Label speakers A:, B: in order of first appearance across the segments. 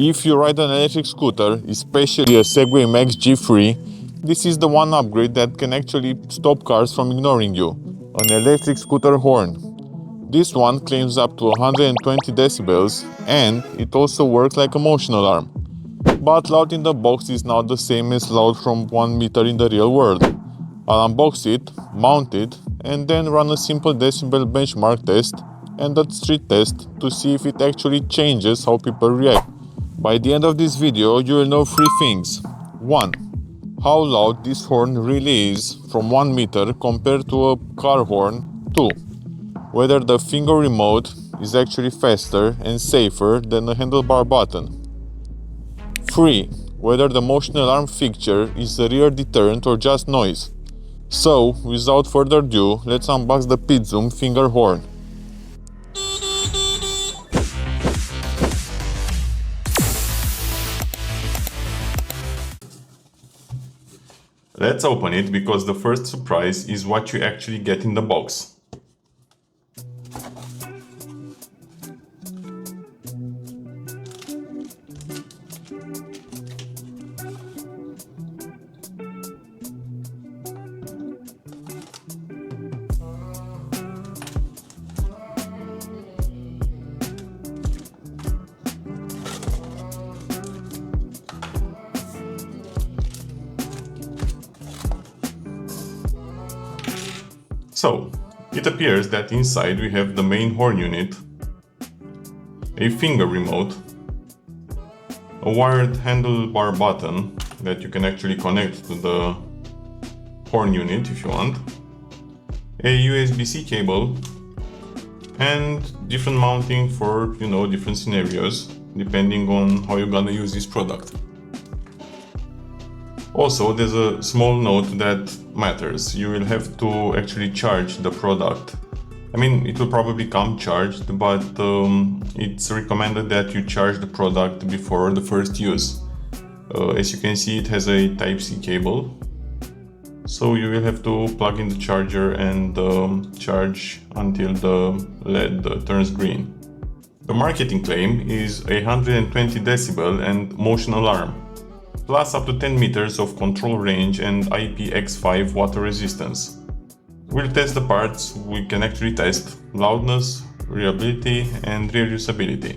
A: If you ride an electric scooter, especially a Segway Max G3, this is the one upgrade that can actually stop cars from ignoring you. An electric scooter horn. This one claims up to 120 decibels and it also works like a motion alarm. But loud in the box is not the same as loud from 1 meter in the real world. I'll unbox it, mount it, and then run a simple decibel benchmark test and a street test to see if it actually changes how people react. By the end of this video, you will know 3 things. 1. How loud this horn really is from 1 meter compared to a car horn. 2. Whether the finger remote is actually faster and safer than a handlebar button. 3. Whether the motion alarm fixture is a rear deterrent or just noise. So, without further ado, let's unbox the Pidzoom finger horn. Let's open it because the first surprise is what you actually get in the box. So, it appears that inside we have the main horn unit, a finger remote, a wired handlebar button that you can actually connect to the horn unit if you want, a USB-C cable, and different mounting for, different scenarios, depending on how you're gonna use this product. Also, there's a small note that matters. You will have to actually charge the product. I mean, it will probably come charged, but it's recommended that you charge the product before the first use. As you can see, it has a Type-C cable. So you will have to plug in the charger and charge until the LED turns green. The marketing claim is 120 decibel and motion alarm, plus up to 10 meters of control range and IPX5 water resistance. We'll test the parts we can actually test: loudness, reliability, and rear usability.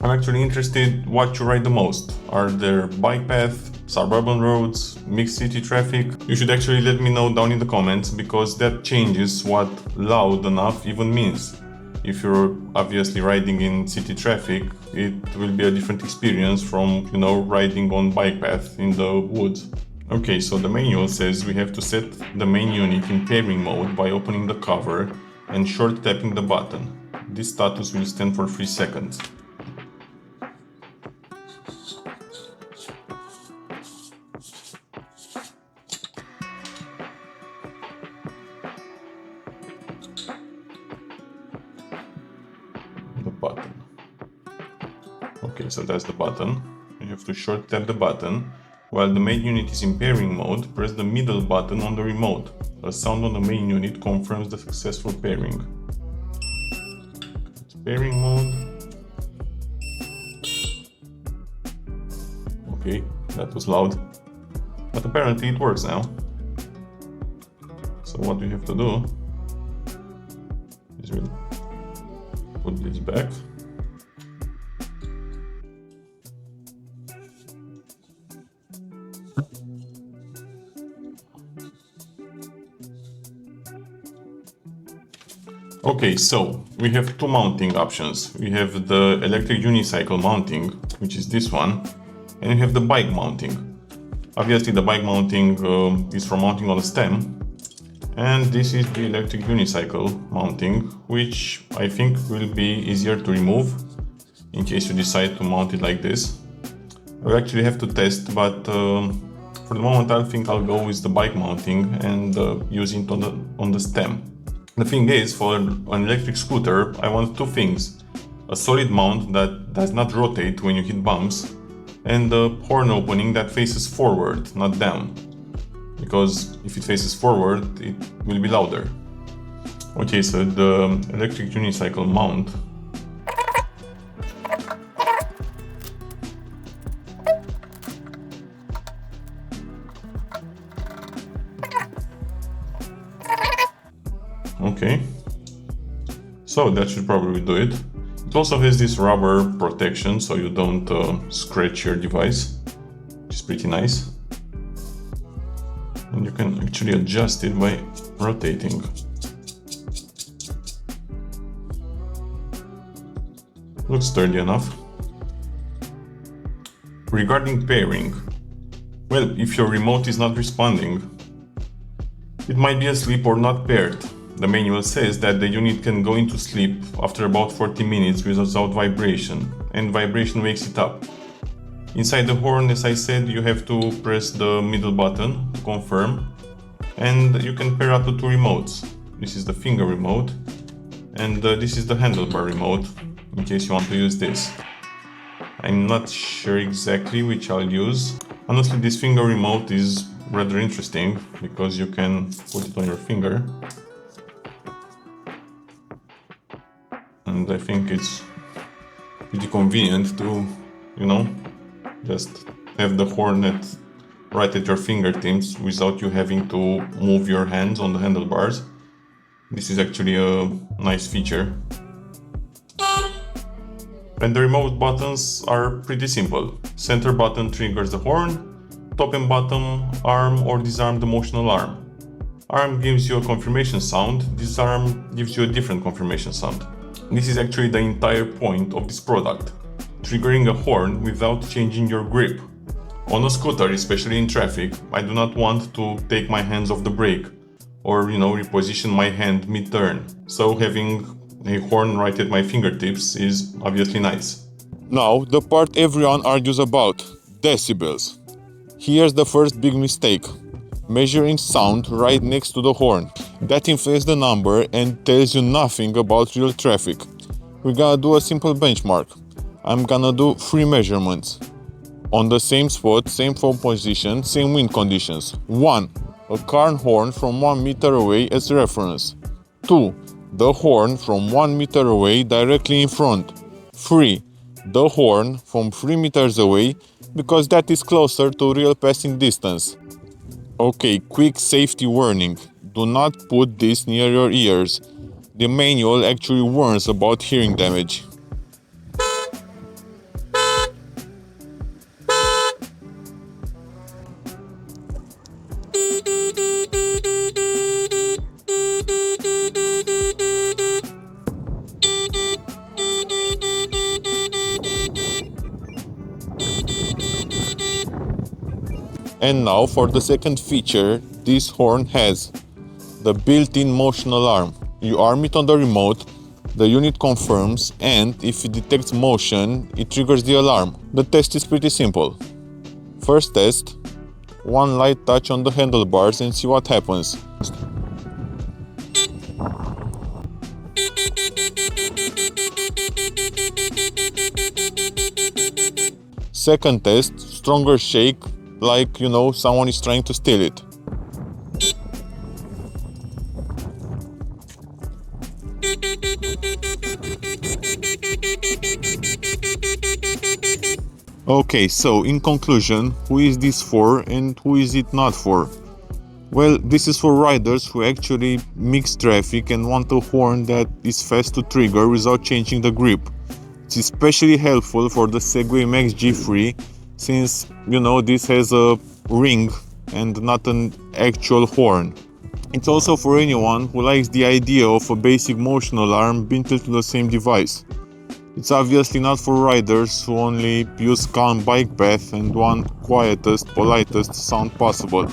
A: I'm actually interested what you ride the most. Are there bike paths, suburban roads, mixed city traffic? You should actually let me know down in the comments, because that changes what loud enough even means. If you're obviously riding in city traffic, it will be a different experience from, riding on bike path in the woods. Okay, so the manual says we have to set the main unit in pairing mode by opening the cover and short tapping the button. This status will stand for 3 seconds. Button. Okay, so that's the button. You have to short tap the button. While the main unit is in pairing mode, press the middle button on the remote. A sound on the main unit confirms the successful pairing. It's pairing mode. Okay, that was loud. But apparently it works now. So what we have to do is we'll put this back. Okay, so we have 2 mounting options. We have the electric unicycle mounting, which is this one, and we have the bike mounting. Obviously the bike mounting is for mounting on the stem, and this is the electric unicycle mounting, which I think will be easier to remove in case you decide to mount it like this. I will actually have to test, but for the moment I think I'll go with the bike mounting and use it on the stem. The thing is, for an electric scooter, I want 2 things: a solid mount that does not rotate when you hit bumps, and a horn opening that faces forward, not down. Because if it faces forward, it will be louder. Okay, so the electric unicycle mount
B: Okay. So that should probably do it. It also has this rubber protection so you don't scratch your device, which is pretty nice. And you can actually adjust it by rotating. Looks sturdy enough. Regarding pairing, well, if your remote is not responding, it might be asleep or not paired. The manual says that the unit can go into sleep after about 40 minutes without vibration, and vibration wakes it up. Inside the horn, as I said, you have to press the middle button to confirm, and you can pair up to two remotes. This is the finger remote, and this is the handlebar remote, in case you want to use this. I'm not sure exactly which I'll use. Honestly, this finger remote is rather interesting because you can put it on your finger. And I think it's pretty convenient to, you know, just have the horn right at your fingertips without you having to move your hands on the handlebars. This is actually a nice feature. And the remote buttons are pretty simple. Center button triggers the horn, top and bottom arm or disarm the motion alarm. Arm gives you a confirmation sound, disarm gives you a different confirmation sound. This is actually the entire point of this product, triggering a horn without changing your grip. On a scooter, especially in traffic, I do not want to take my hands off the brake or, reposition my hand mid-turn. So having a horn right at my fingertips is obviously nice.
A: Now, the part everyone argues about, decibels. Here's the first big mistake. Measuring sound right next to the horn. That inflates the number and tells you nothing about real traffic. We're gonna do a simple benchmark. I'm gonna do 3 measurements. On the same spot, same phone position, same wind conditions. 1. A car horn from 1 meter away as reference. 2. The horn from 1 meter away directly in front. 3. The horn from 3 meters away because that is closer to real passing distance. Okay, quick safety warning. Do not put this near your ears. The manual actually warns about hearing damage. And now for the second feature this horn has. The built-in motion alarm. You arm it on the remote, the unit confirms, and if it detects motion, it triggers the alarm. The test is pretty simple. First test, 1 light touch on the handlebars and see what happens. Second test, stronger shake, like, someone is trying to steal it. Okay, so in conclusion, who is this for and who is it not for? Well, this is for riders who actually mix traffic and want a horn that is fast to trigger without changing the grip. It's especially helpful for the Segway Max G3 since, this has a ring and not an actual horn. It's also for anyone who likes the idea of a basic motion alarm built into the same device. It's obviously not for riders who only use calm bike path and want quietest, politest sound possible.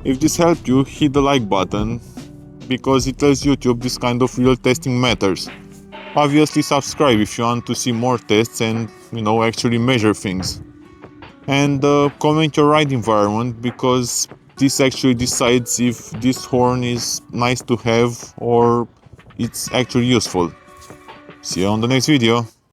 A: If this helped you, hit the like button, because it tells YouTube this kind of real testing matters. Obviously subscribe if you want to see more tests and, actually measure things. And comment your ride environment, because this actually decides if this horn is nice to have or it's actually useful. See you on the next video.